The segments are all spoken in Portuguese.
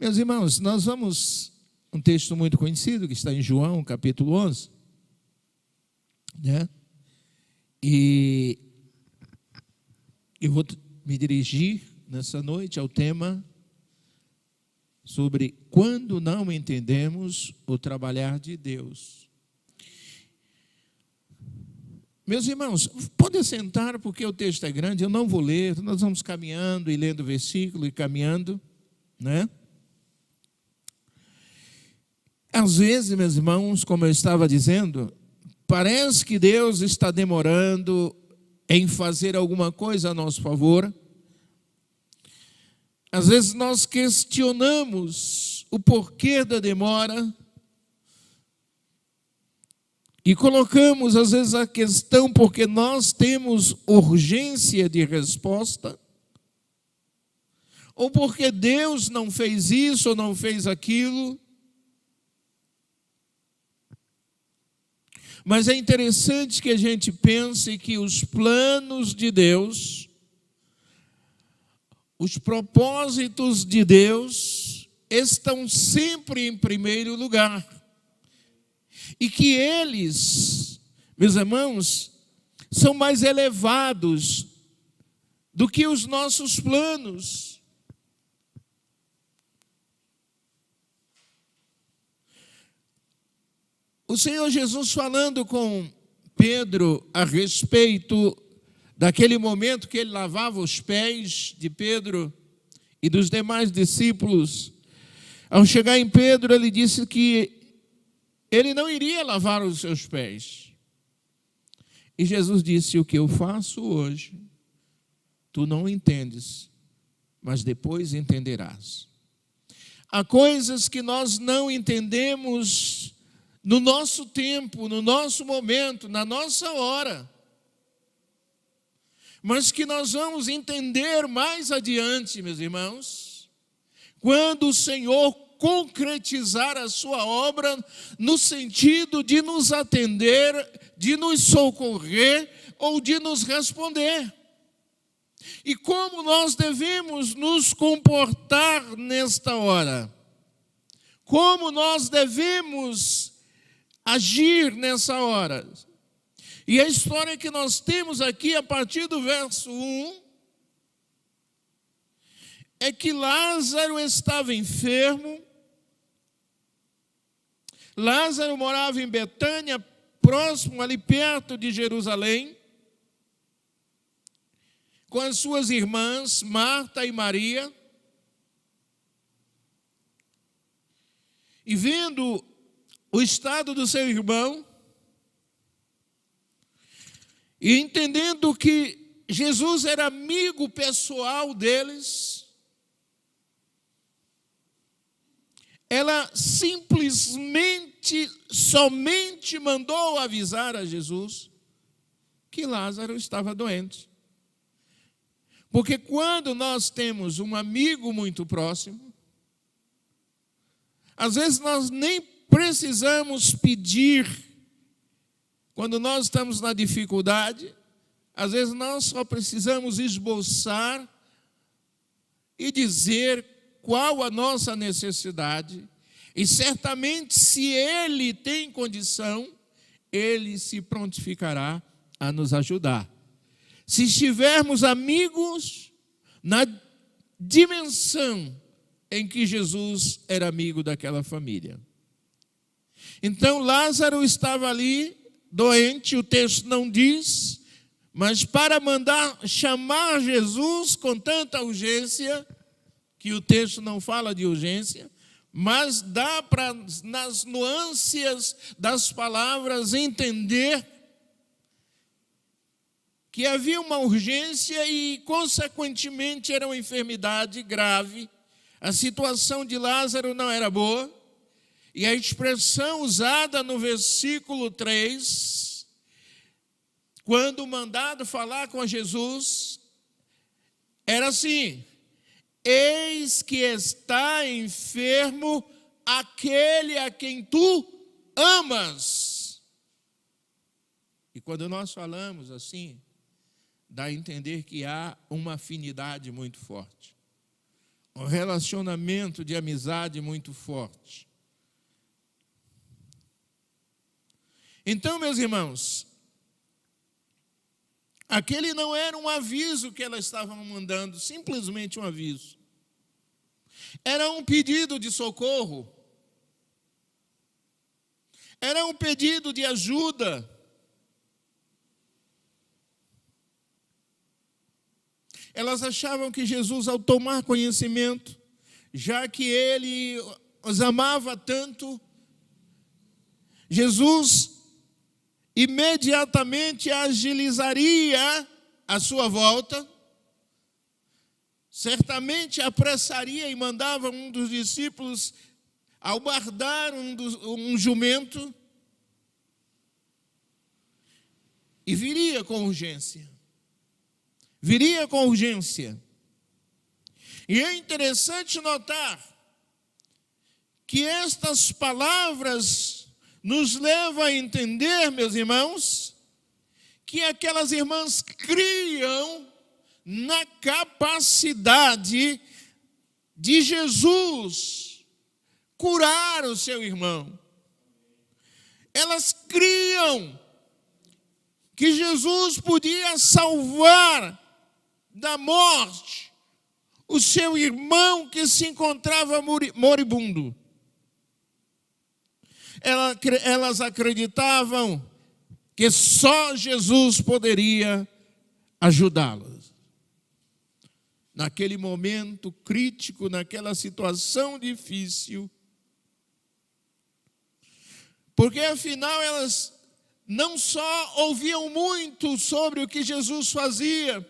Meus irmãos, nós vamos um texto muito conhecido que está em João, capítulo 11, né? E eu vou me dirigir nessa noite ao tema sobre quando não entendemos o trabalhar de Deus. Meus irmãos, podem sentar porque o texto é grande, eu não vou ler, nós vamos caminhando e lendo o versículo e caminhando, né? Às vezes, meus irmãos, como eu estava dizendo, parece que Deus está demorando em fazer alguma coisa a nosso favor. Às vezes nós questionamos o porquê da demora e colocamos, às vezes, a questão porque nós temos urgência de resposta, ou porque Deus não fez isso ou não fez aquilo. Mas é interessante que a gente pense que os planos de Deus, os propósitos de Deus, estão sempre em primeiro lugar. E que eles, meus irmãos, são mais elevados do que os nossos planos. O Senhor Jesus falando com Pedro a respeito daquele momento que ele lavava os pés de Pedro e dos demais discípulos, ao chegar em Pedro, ele disse que ele não iria lavar os seus pés. E Jesus disse: o que eu faço hoje, tu não entendes, mas depois entenderás. Há coisas que nós não entendemos no nosso tempo, no nosso momento, na nossa hora, mas que nós vamos entender mais adiante, meus irmãos, quando o Senhor concretizar a sua obra no sentido de nos atender, de nos socorrer ou de nos responder. E como nós devemos nos comportar nesta hora? Como nós devemos agir nessa hora? E a história que nós temos aqui a partir do verso 1 é que Lázaro estava enfermo. Lázaro morava em Betânia, próximo ali perto de Jerusalém, com as suas irmãs Marta e Maria. E vendo o estado do seu irmão, e entendendo que Jesus era amigo pessoal deles, ela simplesmente, somente mandou avisar a Jesus que Lázaro estava doente. Porque quando nós temos um amigo muito próximo, às vezes nós nem precisamos pedir. Quando nós estamos na dificuldade, às vezes nós só precisamos esboçar e dizer qual a nossa necessidade. E certamente, se Ele tem condição, Ele se prontificará a nos ajudar. Se estivermos amigos na dimensão em que Jesus era amigo daquela família. Então Lázaro estava ali, doente, o texto não diz, mas para mandar chamar Jesus com tanta urgência, que o texto não fala de urgência, mas dá para, nas nuances das palavras, entender que havia uma urgência e, consequentemente, era uma enfermidade grave. A situação de Lázaro não era boa. E a expressão usada no versículo 3, quando mandado falar com Jesus, era assim: eis que está enfermo aquele a quem tu amas. E quando nós falamos assim, dá a entender que há uma afinidade muito forte. um relacionamento de amizade muito forte. Então, meus irmãos, aquele não era um aviso que elas estavam mandando, simplesmente um aviso. Era um pedido de socorro. Era um pedido de ajuda. Elas achavam que Jesus, ao tomar conhecimento, já que ele os amava tanto, Jesus imediatamente agilizaria a sua volta, certamente apressaria e mandava um dos discípulos albardar um jumento e viria com urgência. Viria com urgência. E é interessante notar que estas palavras nos levam a entender, meus irmãos, que aquelas irmãs criam na capacidade de Jesus curar o seu irmão. Elas criam que Jesus podia salvar da morte o seu irmão que se encontrava moribundo. Elas acreditavam que só Jesus poderia ajudá-las. Naquele momento crítico, naquela situação difícil, porque afinal elas não só ouviam muito sobre o que Jesus fazia,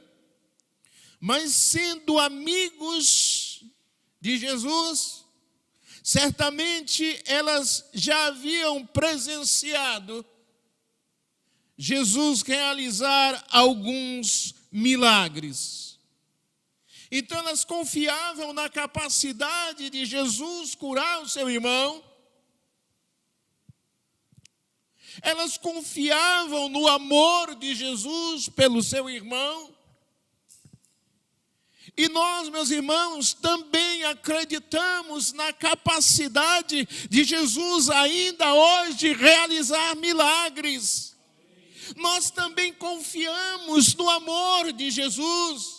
mas sendo amigos de Jesus, certamente elas já haviam presenciado Jesus realizar alguns milagres. Então elas confiavam na capacidade de Jesus curar o seu irmão. Elas confiavam no amor de Jesus pelo seu irmão. E nós, meus irmãos, também acreditamos na capacidade de Jesus ainda hoje realizar milagres. Nós também confiamos no amor de Jesus.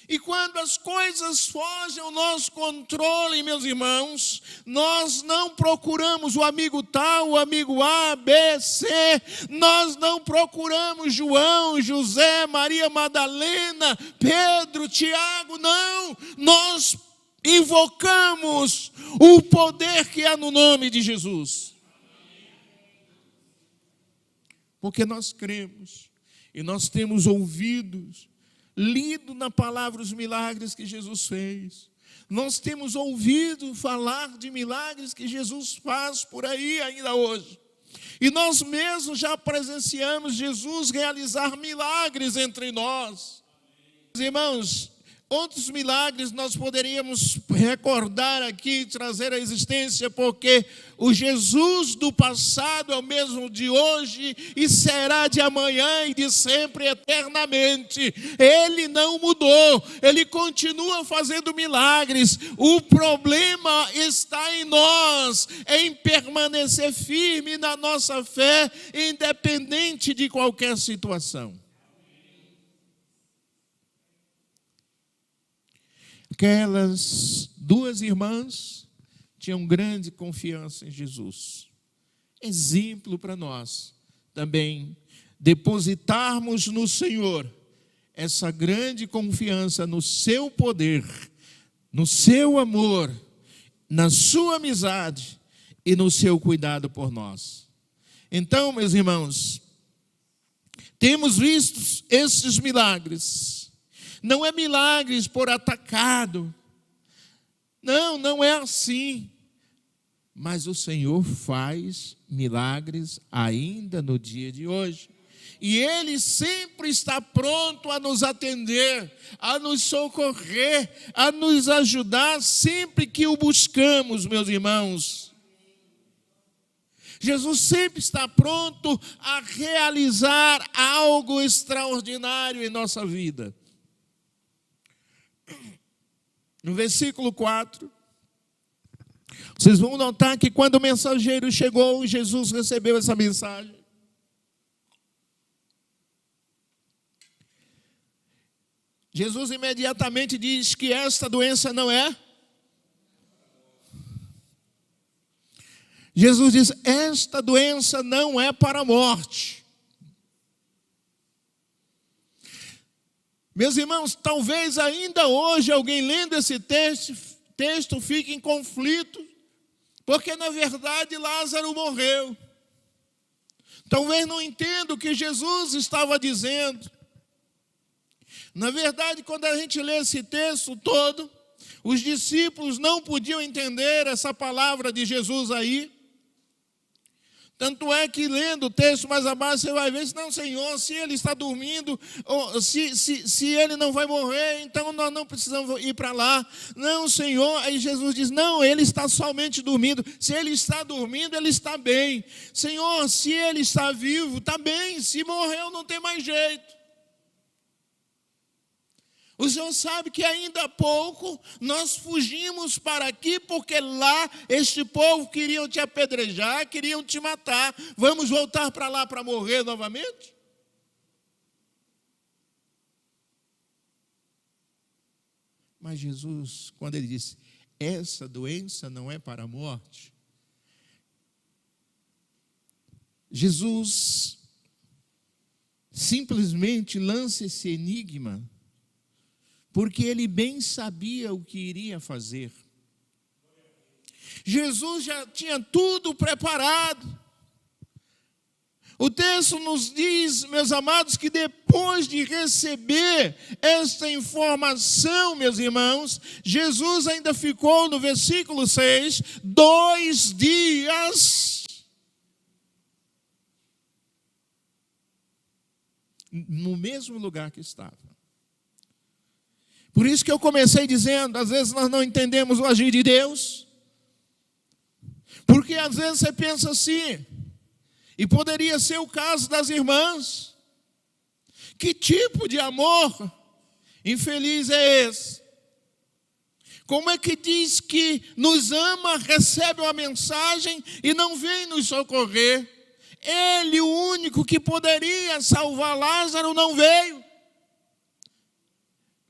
E quando as coisas fogem ao nosso controle, meus irmãos, nós não procuramos o amigo tal, o amigo A, B, C, nós não procuramos João, José, Maria Madalena, Pedro, Tiago, não. Nós invocamos o poder que há no nome de Jesus. Porque nós cremos e nós temos ouvidos, lido na palavra os milagres que Jesus fez. Nós temos ouvido falar de milagres que Jesus faz por aí ainda hoje. E nós mesmos já presenciamos Jesus realizar milagres entre nós. Irmãos, outros milagres nós poderíamos recordar aqui, trazer à existência, porque o Jesus do passado é o mesmo de hoje e será de amanhã e de sempre eternamente. Ele não mudou, ele continua fazendo milagres. O problema está em nós, em permanecer firme na nossa fé, independente de qualquer situação. Aquelas duas irmãs tinham grande confiança em Jesus. Exemplo para nós também depositarmos no Senhor essa grande confiança no seu poder, no seu amor, na sua amizade e no seu cuidado por nós. Então, meus irmãos, temos visto esses milagres. Não é milagres por atacado. Não é assim. Mas o Senhor faz milagres ainda no dia de hoje. E Ele sempre está pronto a nos atender, a nos socorrer, a nos ajudar sempre que o buscamos, meus irmãos. Jesus sempre está pronto a realizar algo extraordinário em nossa vida. no versículo 4, vocês vão notar que quando o mensageiro chegou, Jesus recebeu essa mensagem. Jesus imediatamente diz que esta doença não é. Jesus diz: esta doença não é para a morte. Meus irmãos, talvez ainda hoje alguém lendo esse texto fique em conflito, porque na verdade Lázaro morreu. Talvez não entenda o que Jesus estava dizendo. Na verdade, quando a gente lê esse texto todo, os discípulos não podiam entender essa palavra de Jesus aí. Tanto é que lendo o texto mais abaixo, você vai ver, não, Senhor, se ele está dormindo, ou se ele não vai morrer, então nós não precisamos ir para lá. Não, Senhor, aí Jesus diz, não, ele está somente dormindo. Se ele está dormindo, ele está bem. Senhor, se ele está vivo, está bem. Se morreu, não tem mais jeito. O Senhor sabe que ainda há pouco nós fugimos para aqui porque lá este povo queriam te apedrejar, queriam te matar. Vamos voltar para lá para morrer novamente? Mas Jesus, quando ele disse, essa doença não é para a morte, Jesus simplesmente lança esse enigma, porque ele bem sabia o que iria fazer. Jesus já tinha tudo preparado. O texto nos diz, meus amados, que depois de receber esta informação, meus irmãos, Jesus ainda ficou, no versículo 6, 2 dias no mesmo lugar que estava. Por isso que eu comecei dizendo, às vezes nós não entendemos o agir de Deus, porque às vezes você pensa assim, e poderia ser o caso das irmãs, que tipo de amor infeliz é esse? Como é que diz que nos ama, recebe uma mensagem e não vem nos socorrer? Ele, o único que poderia salvar Lázaro, não veio.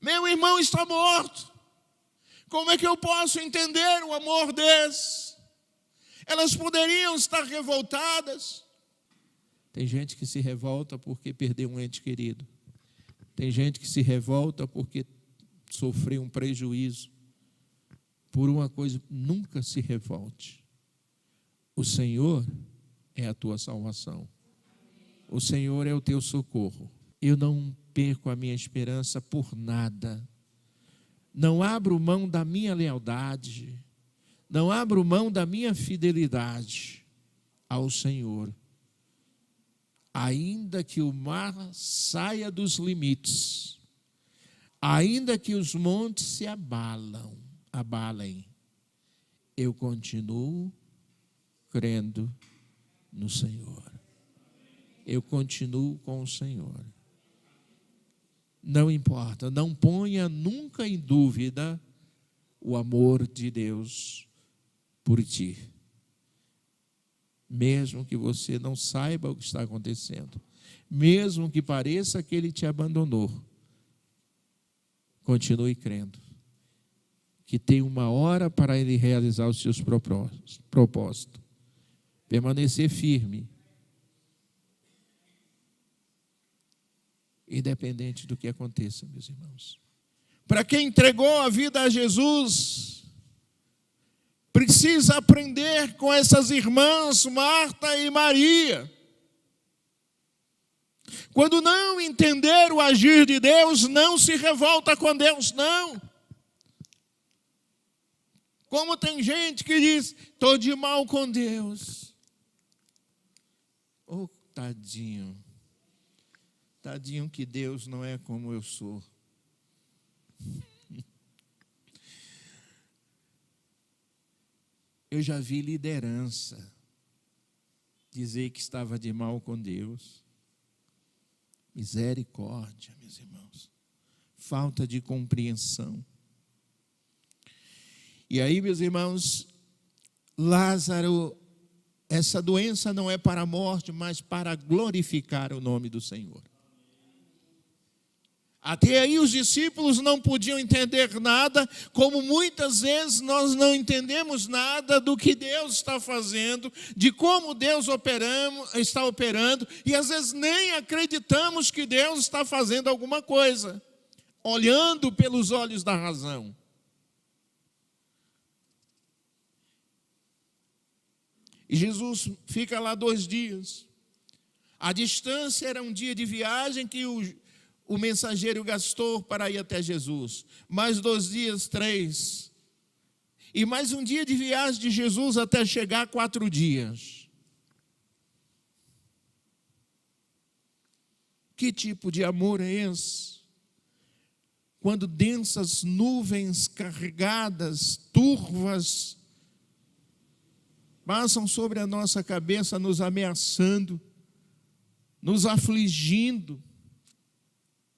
Meu irmão está morto. Como é que eu posso entender o amor desse? Elas poderiam estar revoltadas. Tem gente que se revolta porque perdeu um ente querido. Tem gente que se revolta porque sofreu um prejuízo. Por uma coisa, nunca se revolte. O Senhor é a tua salvação. O Senhor é o teu socorro. Eu não perco a minha esperança por nada. Não abro mão da minha lealdade. Não abro mão da minha fidelidade ao Senhor. Ainda que o mar saia dos limites, ainda que os montes se abalem, eu continuo crendo no Senhor. Eu continuo com o Senhor. Não importa, não ponha nunca em dúvida o amor de Deus por ti. Mesmo que você não saiba o que está acontecendo, mesmo que pareça que Ele te abandonou, continue crendo que tem uma hora para Ele realizar os seus propósitos. Permanecer firme, independente do que aconteça, meus irmãos. Para quem entregou a vida a Jesus, precisa aprender com essas irmãs, Marta e Maria. Quando não entender o agir de Deus, não se revolta com Deus, não. Como tem gente que diz, estou de mal com Deus. Oh, tadinho. Tadinho que Deus não é como eu sou. Eu já vi liderança dizer que estava de mal com Deus. Misericórdia, meus irmãos. Falta de compreensão. E aí, meus irmãos, Lázaro, essa doença não é para a morte, mas para glorificar o nome do Senhor. Até aí os discípulos não podiam entender nada, como muitas vezes nós não entendemos nada do que Deus está fazendo, de como Deus está operando, e às vezes nem acreditamos que Deus está fazendo alguma coisa, olhando pelos olhos da razão. E Jesus fica lá 2 dias. A distância era um dia de viagem que o mensageiro gastou para ir até Jesus. Mais 2 dias, 3. E mais um dia de viagem de Jesus até chegar 4 dias. Que tipo de amor é esse? Quando densas nuvens carregadas, turvas, passam sobre a nossa cabeça, nos ameaçando, nos afligindo,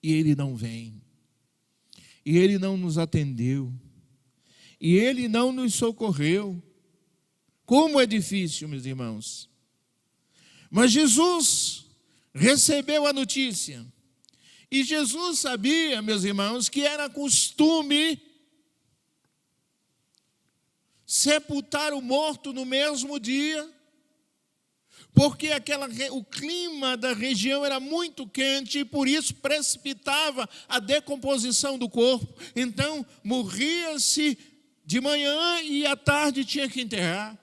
e Ele não vem, e Ele não nos atendeu, e Ele não nos socorreu. Como é difícil, meus irmãos. Mas Jesus recebeu a notícia, e Jesus sabia, meus irmãos, que era costume sepultar o morto no mesmo dia, porque o clima da região era muito quente e por isso precipitava a decomposição do corpo. Então, morria-se de manhã e à tarde tinha que enterrar.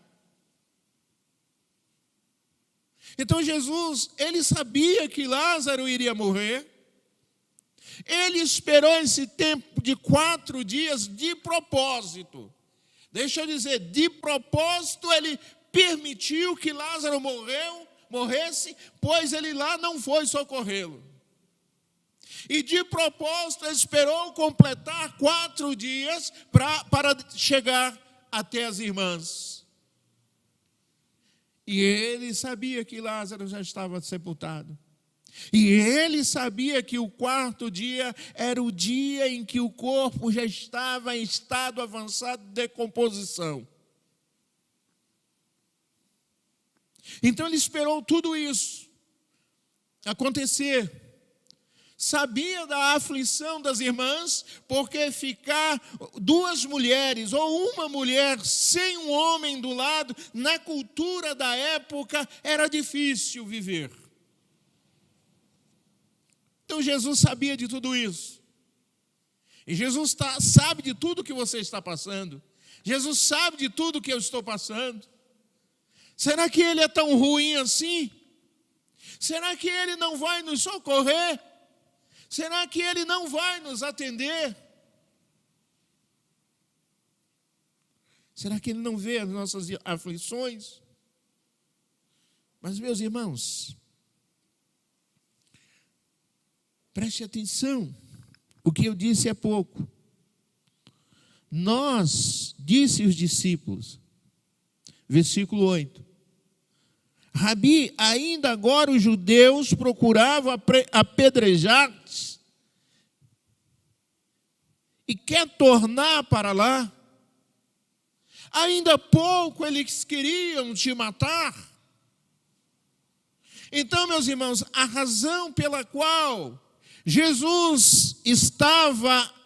Então Jesus, ele sabia que Lázaro iria morrer. Ele esperou esse tempo de 4 dias de propósito. Deixa eu dizer, de propósito ele permitiu que Lázaro morresse, pois ele lá não foi socorrê-lo. E de propósito ele esperou completar 4 dias para chegar até as irmãs. E ele sabia que Lázaro já estava sepultado. E ele sabia que o 4º dia era o dia em que o corpo já estava em estado avançado de decomposição. Então ele esperou tudo isso acontecer. Sabia da aflição das irmãs, porque ficar 2 mulheres ou uma mulher sem um homem do lado, na cultura da época, era difícil viver. Então Jesus sabia de tudo isso. E Jesus sabe de tudo que você está passando. Jesus sabe de tudo que eu estou passando. Será que Ele é tão ruim assim? Será que Ele não vai nos socorrer? Será que Ele não vai nos atender? Será que Ele não vê as nossas aflições? Mas, meus irmãos, preste atenção, o que eu disse há pouco. Disse os discípulos, versículo 8. Rabi, ainda agora os judeus procuravam apedrejar-te e quer tornar para lá. Ainda há pouco eles queriam te matar. Então, meus irmãos, a razão pela qual Jesus estava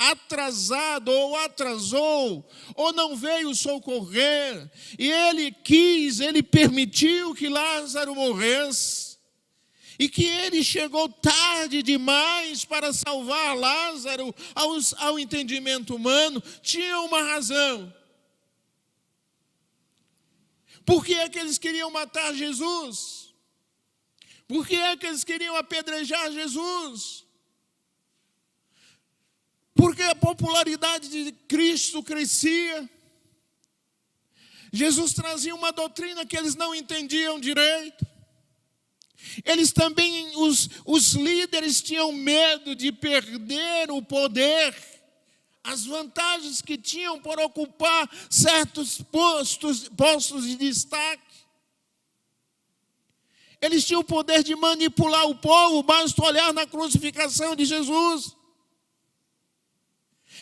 atrasado ou atrasou, ou não veio socorrer, e ele permitiu que Lázaro morresse, e que ele chegou tarde demais para salvar Lázaro ao entendimento humano, tinha uma razão. Por que é que eles queriam matar Jesus? Por que é que eles queriam apedrejar Jesus? Porque a popularidade de Cristo crescia. Jesus trazia uma doutrina que eles não entendiam direito. Eles também, os líderes tinham medo de perder o poder, as vantagens que tinham por ocupar certos postos de destaque. Eles tinham o poder de manipular o povo, basta olhar na crucificação de Jesus.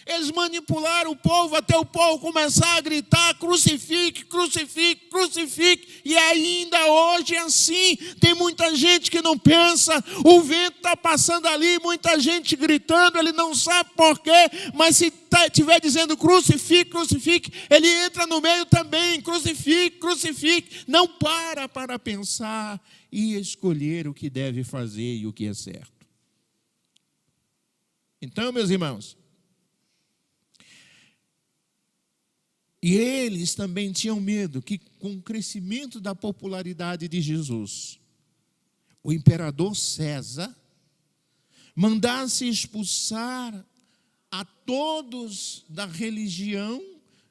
Eles manipularam o povo até o povo começar a gritar: crucifique, crucifique, crucifique. E ainda hoje é assim. Tem muita gente que não pensa, o vento está passando ali, muita gente gritando, ele não sabe por quê, mas se estiver dizendo crucifique, crucifique, ele entra no meio também, crucifique, crucifique. Não para pensar e escolher o que deve fazer e o que é certo. Então, meus irmãos, e eles também tinham medo que, com o crescimento da popularidade de Jesus, o imperador César mandasse expulsar a todos da religião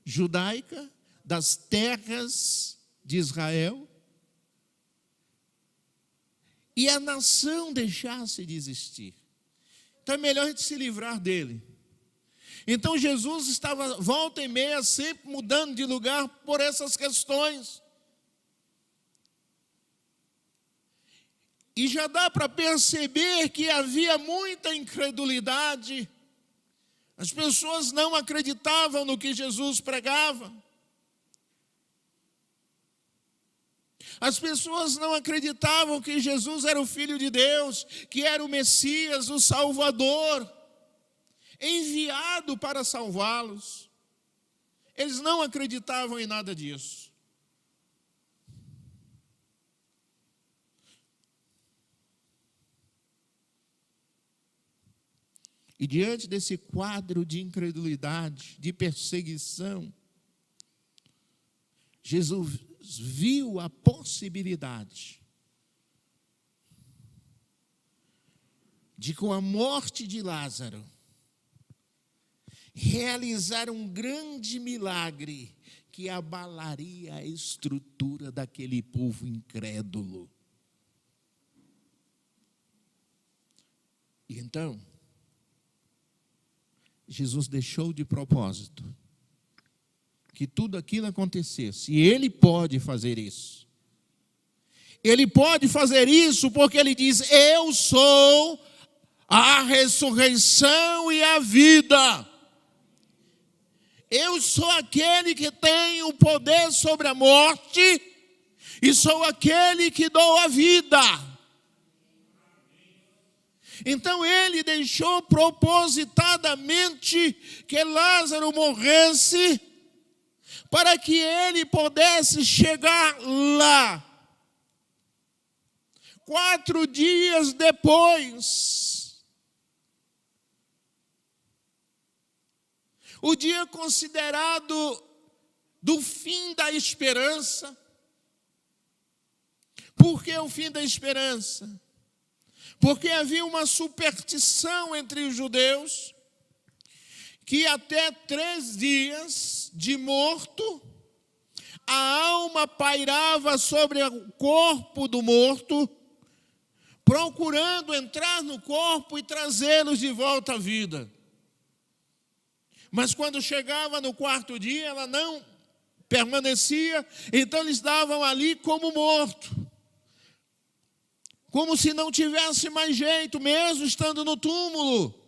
judaica, das terras de Israel, e a nação deixasse de existir. Então é melhor a gente se livrar dele. Então Jesus estava volta e meia sempre mudando de lugar por essas questões. E já dá para perceber que havia muita incredulidade. As pessoas não acreditavam no que Jesus pregava. As pessoas não acreditavam que Jesus era o Filho de Deus, que era o Messias, o Salvador, enviado para salvá-los. Eles não acreditavam em nada disso. E diante desse quadro de incredulidade, de perseguição, Jesus viu a possibilidade de, com a morte de Lázaro, realizar um grande milagre que abalaria a estrutura daquele povo incrédulo. E então, Jesus deixou de propósito que tudo aquilo acontecesse. E Ele pode fazer isso. Ele pode fazer isso porque Ele diz: eu sou a ressurreição e a vida. Eu sou aquele que tem o poder sobre a morte e sou aquele que dou a vida. Então Ele deixou propositadamente que Lázaro morresse para que ele pudesse chegar lá. 4 dias depois, o dia considerado do fim da esperança. Por que o fim da esperança? Porque havia uma superstição entre os judeus que até 3 dias de morto, a alma pairava sobre o corpo do morto, procurando entrar no corpo e trazê-los de volta à vida. Mas quando chegava no 4º dia, ela não permanecia, então eles davam ali como morto. Como se não tivesse mais jeito, mesmo estando no túmulo.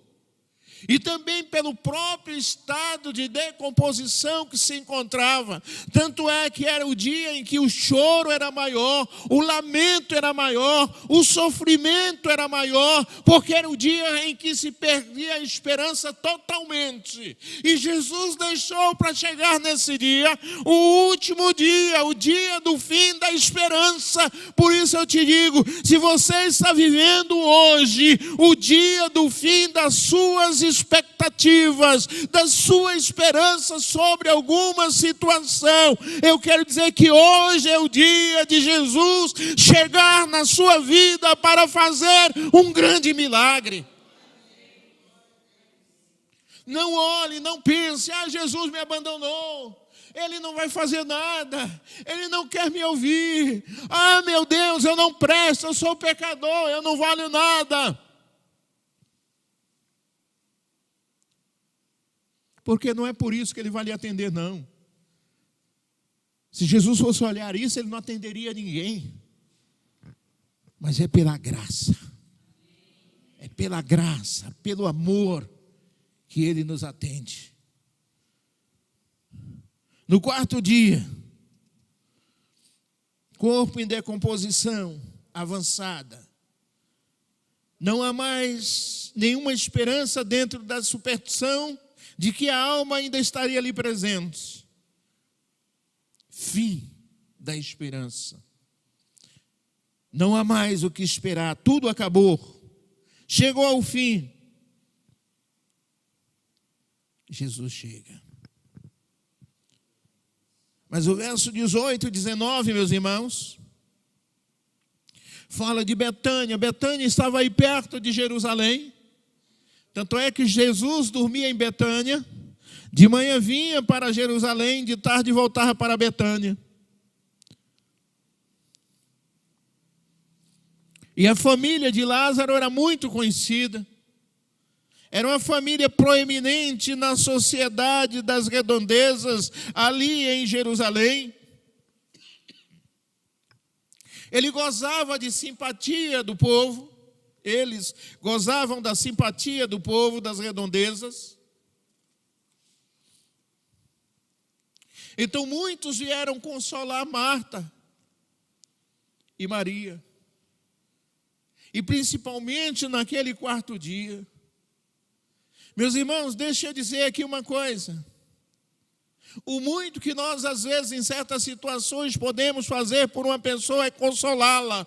E também pelo próprio estado de decomposição que se encontrava. Tanto é que era o dia em que o choro era maior, o lamento era maior, o sofrimento era maior, porque era o dia em que se perdia a esperança totalmente. E Jesus deixou para chegar nesse dia, o último dia, o dia do fim da esperança. Por isso eu te digo, se você está vivendo hoje o dia do fim das suas expectativas, da sua esperança sobre alguma situação, eu quero dizer que hoje é o dia de Jesus chegar na sua vida para fazer um grande milagre. Não olhe, não pense: Jesus me abandonou, Ele não vai fazer nada, Ele não quer me ouvir, meu Deus, eu não presto, eu sou pecador, eu não valho nada. Porque não é por isso que Ele vai lhe atender, não. Se Jesus fosse olhar isso, Ele não atenderia ninguém. Mas é pela graça. É pela graça, pelo amor, que Ele nos atende. No quarto dia, corpo em decomposição avançada, não há mais nenhuma esperança dentro da superstição de que a alma ainda estaria ali presente. Fim da esperança. Não há mais o que esperar, tudo acabou. Chegou ao fim. Jesus chega. Mas o verso 18 e 19, meus irmãos, fala de Betânia. Betânia estava aí perto de Jerusalém. Tanto é que Jesus dormia em Betânia. De manhã vinha para Jerusalém, de tarde voltava para Betânia. E a família de Lázaro era muito conhecida. Era uma família proeminente na sociedade das redondezas, ali em Jerusalém. Ele gozava de simpatia do povo. Eles gozavam da simpatia do povo das redondezas. Então muitos vieram consolar Marta e Maria. E principalmente naquele quarto dia. Meus irmãos, deixa eu dizer aqui uma coisa. O muito que nós, às vezes, em certas situações, podemos fazer por uma pessoa é consolá-la.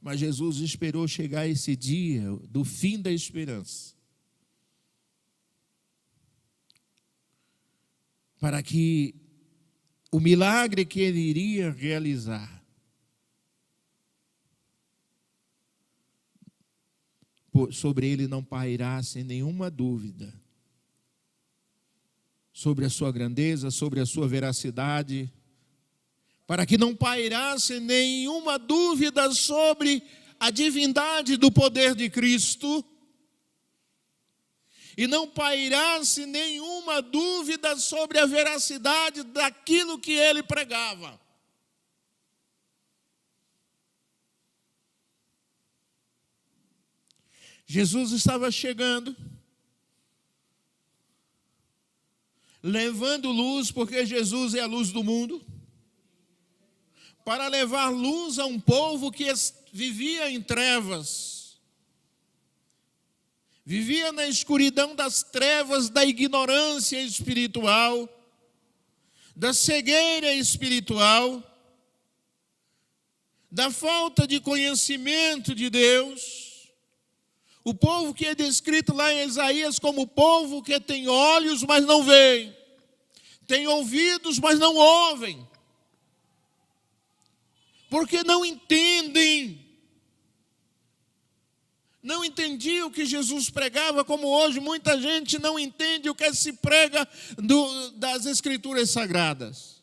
Mas Jesus esperou chegar esse dia do fim da esperança, para que o milagre que ele iria realizar sobre ele não pairasse nenhuma dúvida sobre a sua grandeza, sobre a sua veracidade, para que não pairasse nenhuma dúvida sobre a divindade do poder de Cristo, e não pairasse nenhuma dúvida sobre a veracidade daquilo que ele pregava. Jesus estava chegando, levando luz, porque Jesus é a luz do mundo, para levar luz a um povo que vivia em trevas, vivia na escuridão das trevas da ignorância espiritual, da cegueira espiritual, da falta de conhecimento de Deus. O povo que é descrito lá em Isaías como o povo que tem olhos, mas não veem, tem ouvidos, mas não ouvem, porque não entendem. Não entendia o que Jesus pregava, como hoje muita gente não entende o que se prega das Escrituras Sagradas.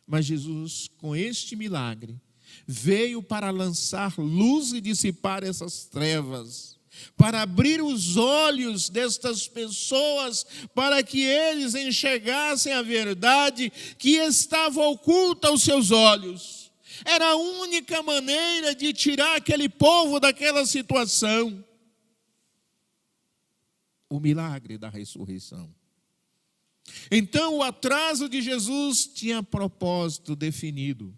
Mas Jesus, com este milagre, veio para lançar luz e dissipar essas trevas, para abrir os olhos destas pessoas, para que eles enxergassem a verdade que estava oculta aos seus olhos. Era a única maneira de tirar aquele povo daquela situação. O milagre da ressurreição. Então o atraso de Jesus tinha propósito definido,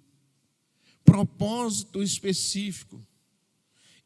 propósito específico.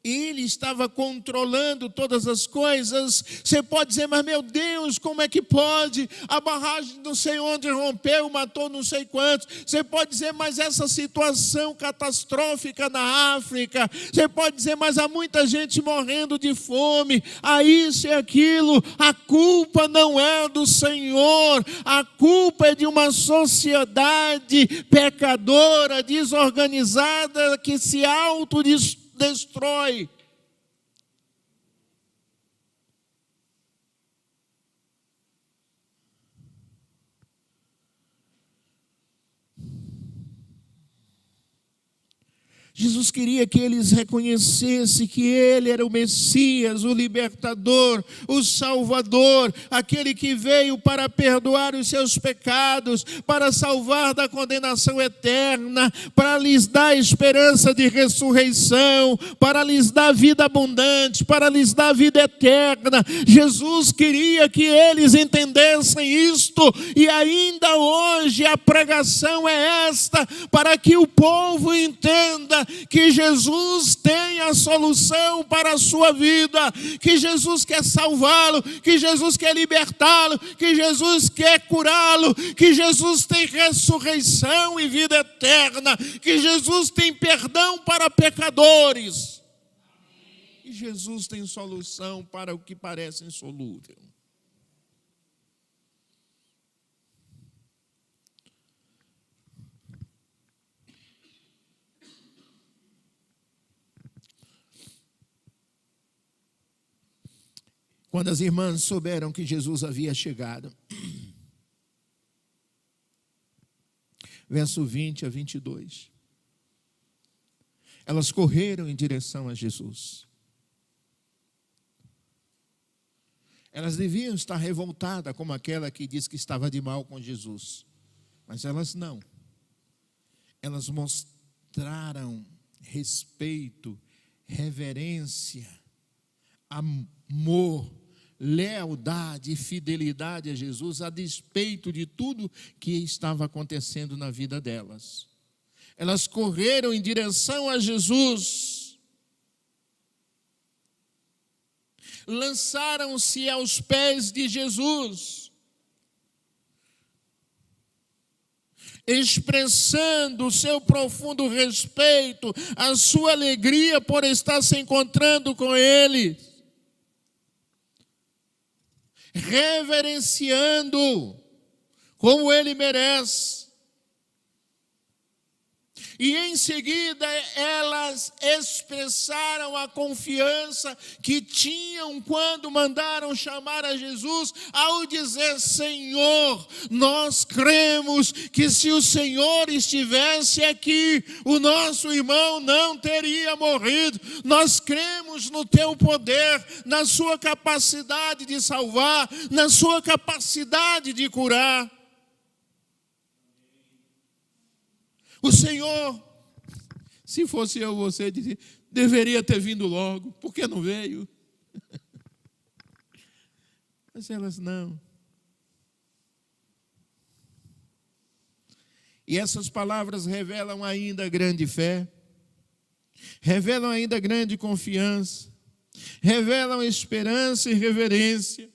Ele estava controlando todas as coisas. Você pode dizer, mas meu Deus, como é que pode? A barragem não sei onde rompeu, matou não sei quantos. Você pode dizer, mas essa situação catastrófica na África. Você pode dizer, mas há muita gente morrendo de fome. Há isso e aquilo. A culpa não é do Senhor. A culpa é de uma sociedade pecadora, desorganizada, que se autodestrói. Jesus queria que eles reconhecessem que Ele era o Messias, o libertador, o Salvador, aquele que veio para perdoar os seus pecados, para salvar da condenação eterna, para lhes dar esperança de ressurreição, para lhes dar vida abundante, para lhes dar vida eterna. Jesus queria que eles entendessem isto, e ainda hoje a pregação é esta, para que o povo entenda que Jesus tem a solução para a sua vida, que Jesus quer salvá-lo, que Jesus quer libertá-lo, que Jesus quer curá-lo, que Jesus tem ressurreição e vida eterna, que Jesus tem perdão para pecadores. E Jesus tem solução para o que parece insolúvel. Quando as irmãs souberam que Jesus havia chegado, verso 20 a 22, elas correram em direção a Jesus. Elas deviam estar revoltadas como aquela que diz que estava de mal com Jesus, mas elas não. Elas mostraram respeito, reverência, amor, lealdade e fidelidade a Jesus, a despeito de tudo que estava acontecendo na vida delas. Elas correram em direção a Jesus, lançaram-se aos pés de Jesus, expressando o seu profundo respeito, a sua alegria por estar se encontrando com Ele, reverenciando como Ele merece. E em seguida elas expressaram a confiança que tinham quando mandaram chamar a Jesus, ao dizer: Senhor, nós cremos que se o Senhor estivesse aqui, o nosso irmão não teria morrido. Nós cremos no teu poder, na sua capacidade de salvar, na sua capacidade de curar. O Senhor, se fosse eu ou você, deveria ter vindo logo. Por que não veio? Mas elas não. E essas palavras revelam ainda grande fé, revelam ainda grande confiança, revelam esperança e reverência.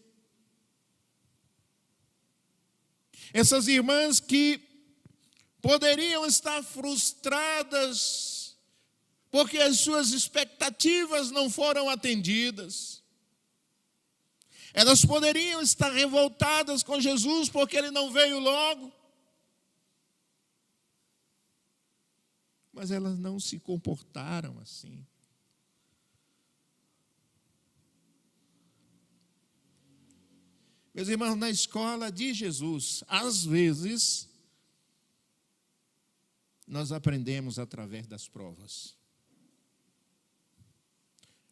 Essas irmãs que poderiam estar frustradas porque as suas expectativas não foram atendidas. Elas poderiam estar revoltadas com Jesus porque Ele não veio logo. Mas elas não se comportaram assim. Meus irmãos, na escola de Jesus, às vezes, nós aprendemos através das provas.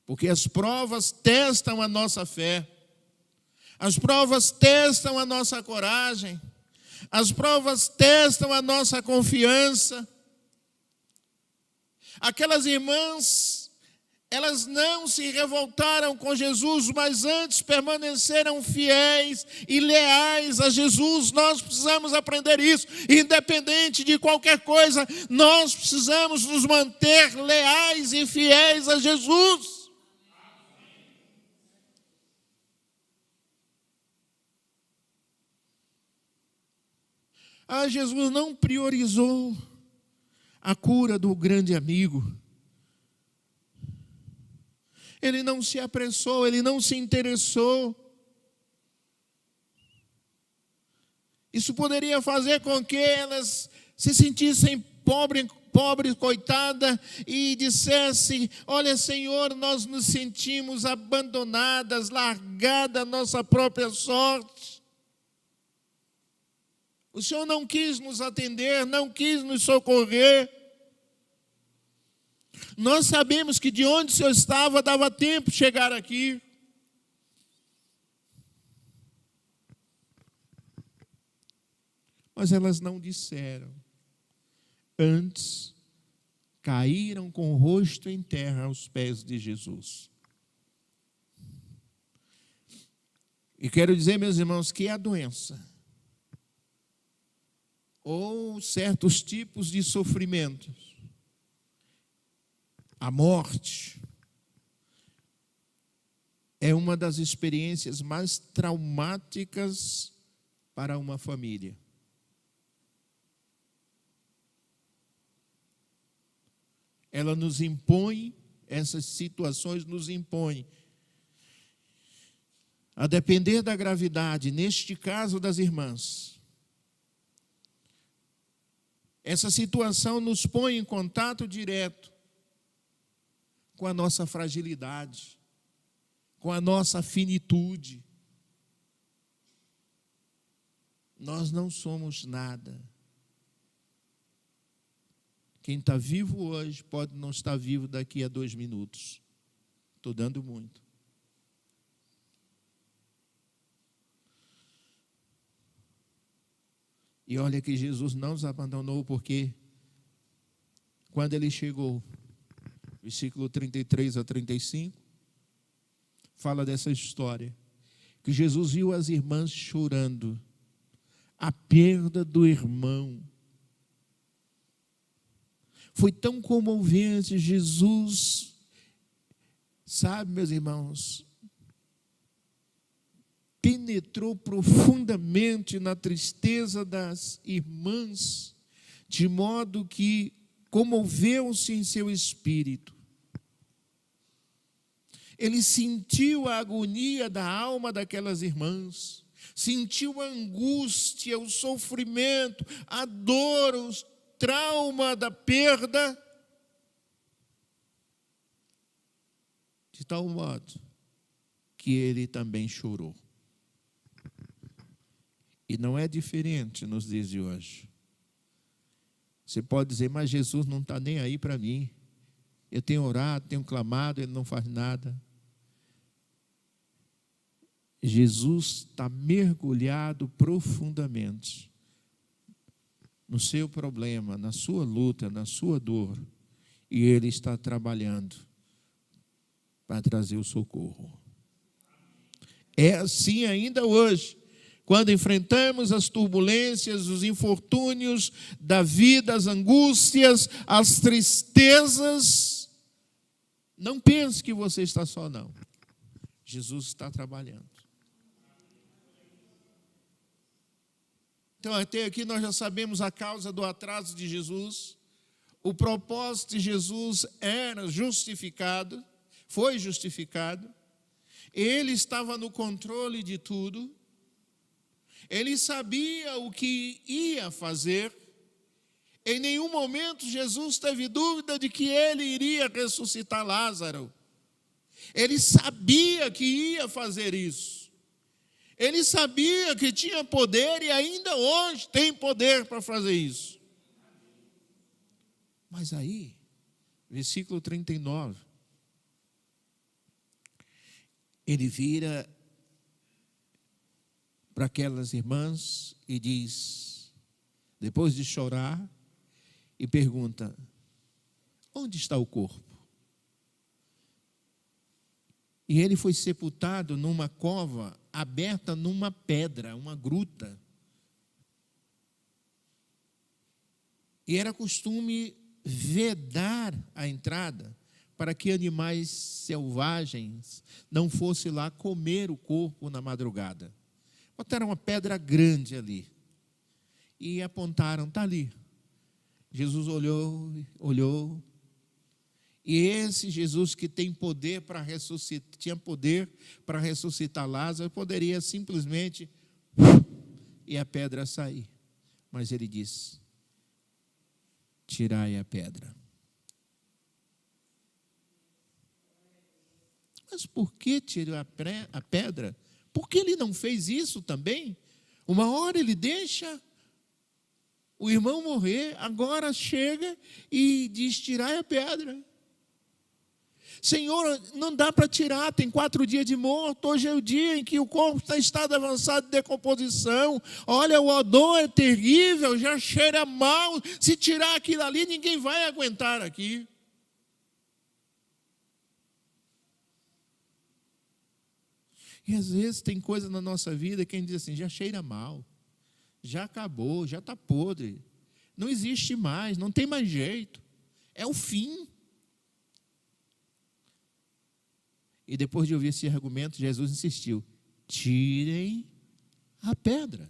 Porque as provas testam a nossa fé. As provas testam a nossa coragem. As provas testam a nossa confiança. Aquelas irmãs, elas não se revoltaram com Jesus, mas antes permaneceram fiéis e leais a Jesus. Nós precisamos aprender isso. Independente de qualquer coisa, nós precisamos nos manter leais e fiéis a Jesus. Jesus não priorizou a cura do grande amigo. Ele não se apressou, Ele não se interessou. Isso poderia fazer com que elas se sentissem pobre, coitada, e dissessem: olha, Senhor, nós nos sentimos abandonadas, largada a nossa própria sorte. O Senhor não quis nos atender, não quis nos socorrer. Nós sabemos que de onde o Senhor estava, dava tempo de chegar aqui. Mas elas não disseram. Antes, caíram com o rosto em terra aos pés de Jesus. E quero dizer, meus irmãos, que a doença, ou certos tipos de sofrimentos, a morte, é uma das experiências mais traumáticas para uma família. Ela nos impõe, essas situações nos impõem, a depender da gravidade, neste caso das irmãs. Essa situação nos põe em contato direto com a nossa fragilidade, com a nossa finitude. Nós não somos nada. Quem está vivo hoje pode não estar vivo daqui a 2 minutos. Estou dando muito. E olha que Jesus não os abandonou, porque quando ele chegou, versículo 33 a 35, fala dessa história, que Jesus viu as irmãs chorando, a perda do irmão. Foi tão comovente, Jesus, sabe, meus irmãos, penetrou profundamente na tristeza das irmãs, de modo que comoveu-se em seu espírito. Ele sentiu a agonia da alma daquelas irmãs, sentiu a angústia, o sofrimento, a dor, o trauma da perda, de tal modo que ele também chorou. E não é diferente nos dias de hoje. Você pode dizer, mas Jesus não está nem aí para mim. Eu tenho orado, tenho clamado, ele não faz nada. Jesus está mergulhado profundamente no seu problema, na sua luta, na sua dor. E ele está trabalhando para trazer o socorro. É assim ainda hoje. Quando enfrentamos as turbulências, os infortúnios da vida, as angústias, as tristezas, não pense que você está só, não. Jesus está trabalhando. Então, até aqui nós já sabemos a causa do atraso de Jesus. O propósito de Jesus era justificado, foi justificado. Ele estava no controle de tudo. Ele sabia o que ia fazer. Em nenhum momento Jesus teve dúvida de que ele iria ressuscitar Lázaro. Ele sabia que ia fazer isso. Ele sabia que tinha poder e ainda hoje tem poder para fazer isso. Mas aí, versículo 39, ele vira para aquelas irmãs e diz, depois de chorar, e pergunta, onde está o corpo? E ele foi sepultado numa cova aberta numa pedra, uma gruta. E era costume vedar a entrada para que animais selvagens não fossem lá comer o corpo na madrugada. Botaram uma pedra grande ali e apontaram, está ali. Jesus olhou, e esse Jesus que tem poder para ressuscitar, tinha poder para ressuscitar Lázaro, poderia simplesmente e a pedra sair. Mas ele disse, tirai a pedra. Mas por que tirou a pedra? Por que ele não fez isso também? Uma hora ele deixa o irmão morrer, agora chega e diz, tirai a pedra. Senhor, não dá para tirar, tem 4 dias de morto, hoje é o dia em que o corpo está em estado avançado de decomposição. Olha, o odor é terrível, já cheira mal. Se tirar aquilo ali, ninguém vai aguentar aqui. E às vezes tem coisa na nossa vida que a gente diz assim, já cheira mal, já acabou, já está podre, não existe mais, não tem mais jeito, é o fim. E depois de ouvir esse argumento, Jesus insistiu, tirem a pedra.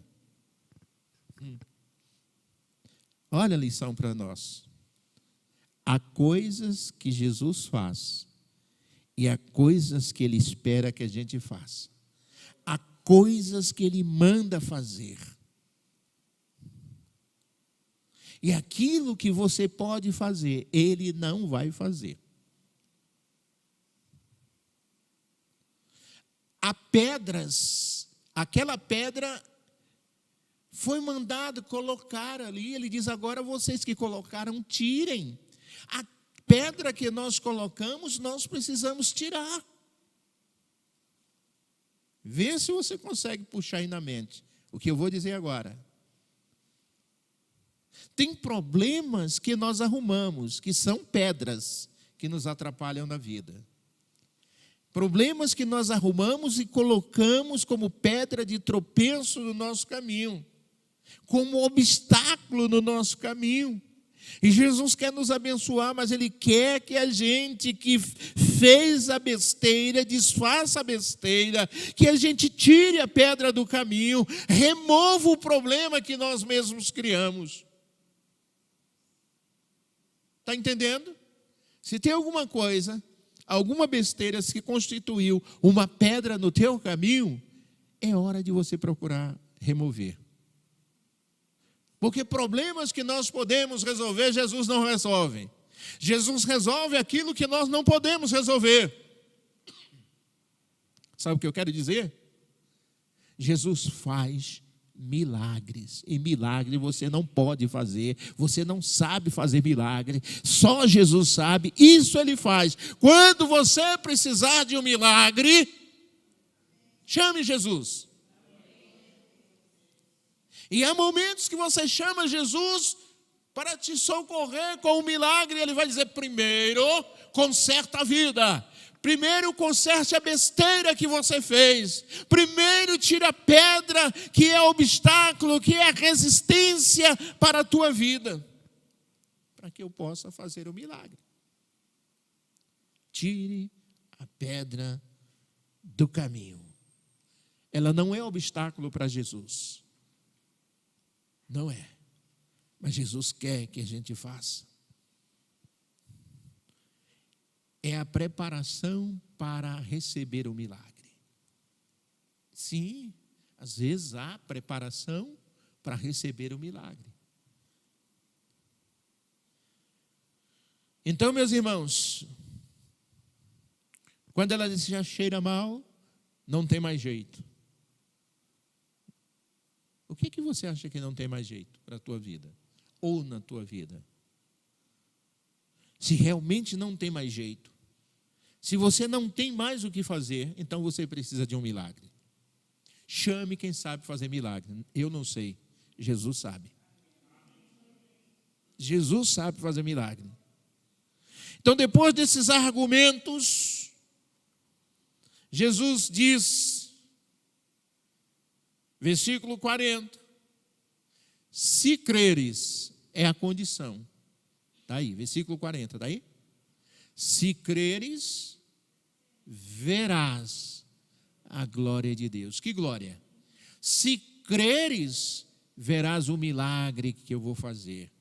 Olha a lição para nós. Há coisas que Jesus faz e há coisas que Ele espera que a gente faça. Há coisas que Ele manda fazer. E aquilo que você pode fazer, Ele não vai fazer. Há pedras, aquela pedra foi mandado colocar ali. Ele diz, agora vocês que colocaram, tirem. A pedra que nós colocamos, nós precisamos tirar. Vê se você consegue puxar aí na mente o que eu vou dizer agora. Tem problemas que nós arrumamos, que são pedras que nos atrapalham na vida. Problemas que nós arrumamos e colocamos como pedra de tropeço no nosso caminho, como obstáculo no nosso caminho. E Jesus quer nos abençoar, mas Ele quer que a gente que fez a besteira, desfaça a besteira, que a gente tire a pedra do caminho, remova o problema que nós mesmos criamos. Está entendendo? Se tem alguma coisa, alguma besteira que constituiu uma pedra no teu caminho, é hora de você procurar remover. Porque problemas que nós podemos resolver, Jesus não resolve. Jesus resolve aquilo que nós não podemos resolver. Sabe o que eu quero dizer? Jesus faz milagres. E milagre você não pode fazer. Você não sabe fazer milagre. Só Jesus sabe. Isso Ele faz. Quando você precisar de um milagre, chame Jesus. E há momentos que você chama Jesus para te socorrer com um milagre. Ele vai dizer, primeiro, conserta a vida. Primeiro, conserte a besteira que você fez. Primeiro, tira a pedra que é obstáculo, que é resistência para a tua vida. Para que eu possa fazer o milagre. Tire a pedra do caminho. Ela não é obstáculo para Jesus. Não é. Mas Jesus quer que a gente faça. É a preparação para receber o milagre. Sim, às vezes há preparação para receber o milagre. Então, meus irmãos, quando ela diz já cheira mal, não tem mais jeito. O que você acha que não tem mais jeito para a tua vida? Ou na tua vida? Se realmente não tem mais jeito, se você não tem mais o que fazer, então você precisa de um milagre. Chame quem sabe fazer milagre. Eu não sei, Jesus sabe. Jesus sabe fazer milagre. Então, depois desses argumentos, Jesus diz, versículo 40, se creres, é a condição. Está aí, versículo 40, está aí? Se creres, verás a glória de Deus. Que glória? Se creres, verás o milagre que eu vou fazer.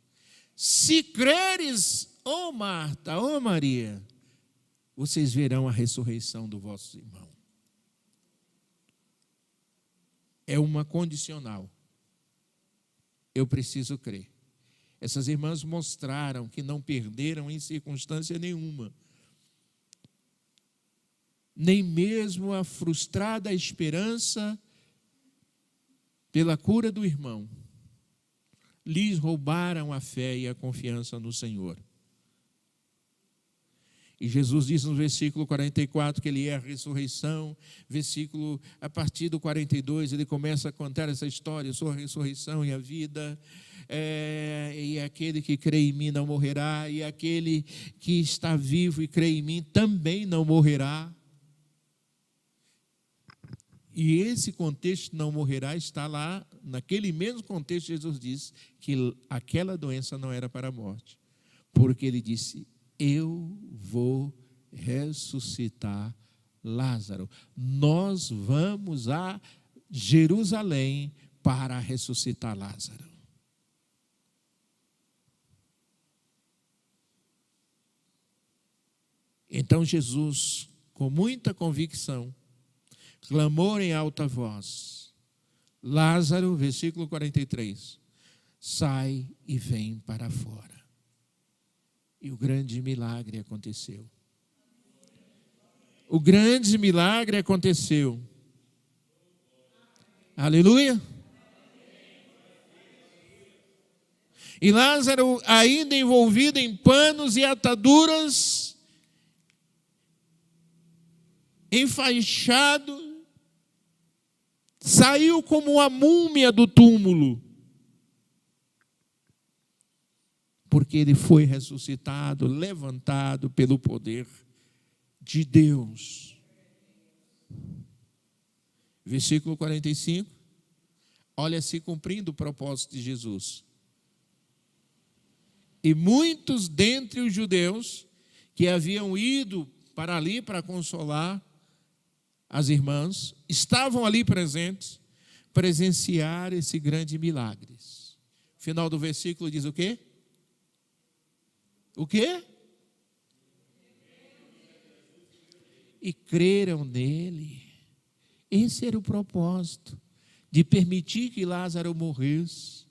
Se creres, ó Marta, ó Maria, vocês verão a ressurreição do vosso irmão. É uma condicional. Eu preciso crer. Essas irmãs mostraram que não perderam em circunstância nenhuma, nem mesmo a frustrada esperança pela cura do irmão, lhes roubaram a fé e a confiança no Senhor. E Jesus diz no versículo 44 que ele é a ressurreição. Versículo, a partir do 42, ele começa a contar essa história: eu sou a ressurreição e a vida. E aquele que crê em mim não morrerá, e aquele que está vivo e crê em mim também não morrerá. E esse contexto não morrerá está lá, naquele mesmo contexto. Jesus diz que aquela doença não era para a morte, porque ele disse: eu vou ressuscitar Lázaro. Nós vamos a Jerusalém para ressuscitar Lázaro. Então Jesus, com muita convicção, clamou em alta voz: Lázaro, versículo 43, sai e vem para fora. E o grande milagre aconteceu. O grande milagre aconteceu. Aleluia. E Lázaro, ainda envolvido em panos e ataduras, enfaixado, saiu como uma múmia do túmulo, porque ele foi ressuscitado, levantado pelo poder de Deus. Versículo 45, olha, se cumprindo o propósito de Jesus. E muitos dentre os judeus que haviam ido para ali para consolar as irmãs, estavam ali presentes, presenciar esse grande milagre. O final do versículo diz o quê? O quê? E creram nele. Esse era o propósito, de permitir que Lázaro morresse.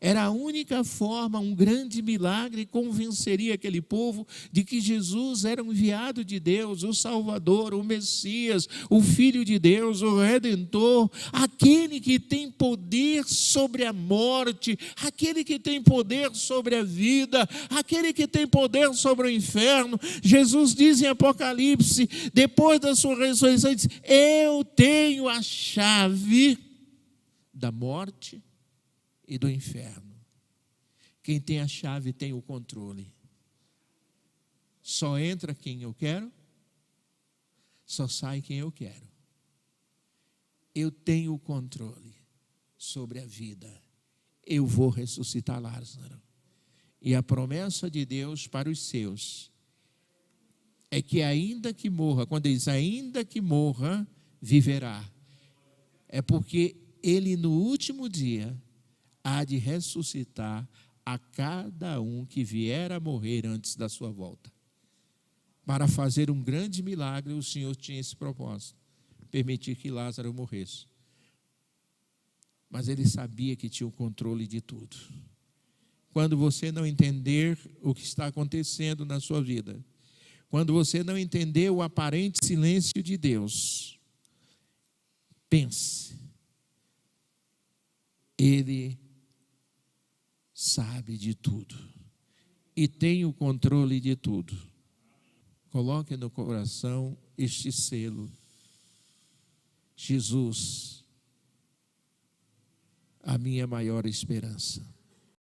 Era a única forma, um grande milagre convenceria aquele povo de que Jesus era um enviado de Deus, o Salvador, o Messias, o Filho de Deus, o Redentor, aquele que tem poder sobre a morte, aquele que tem poder sobre a vida, aquele que tem poder sobre o inferno. Jesus diz em Apocalipse, depois da sua ressurreição, diz: eu tenho a chave da morte e do inferno. Quem tem a chave tem o controle. Só entra quem eu quero, só sai quem eu quero. Eu tenho o controle sobre a vida. Eu vou ressuscitar Lázaro. E a promessa de Deus para os seus é que ainda que morra, quando diz ainda que morra, viverá. É porque ele no último dia há de ressuscitar a cada um que vier a morrer antes da sua volta. Para fazer um grande milagre, o Senhor tinha esse propósito, permitir que Lázaro morresse. Mas ele sabia que tinha o controle de tudo. Quando você não entender o que está acontecendo na sua vida, quando você não entender o aparente silêncio de Deus, pense, Ele sabe de tudo e tem o controle de tudo. Coloque no coração este selo: Jesus, a minha maior esperança.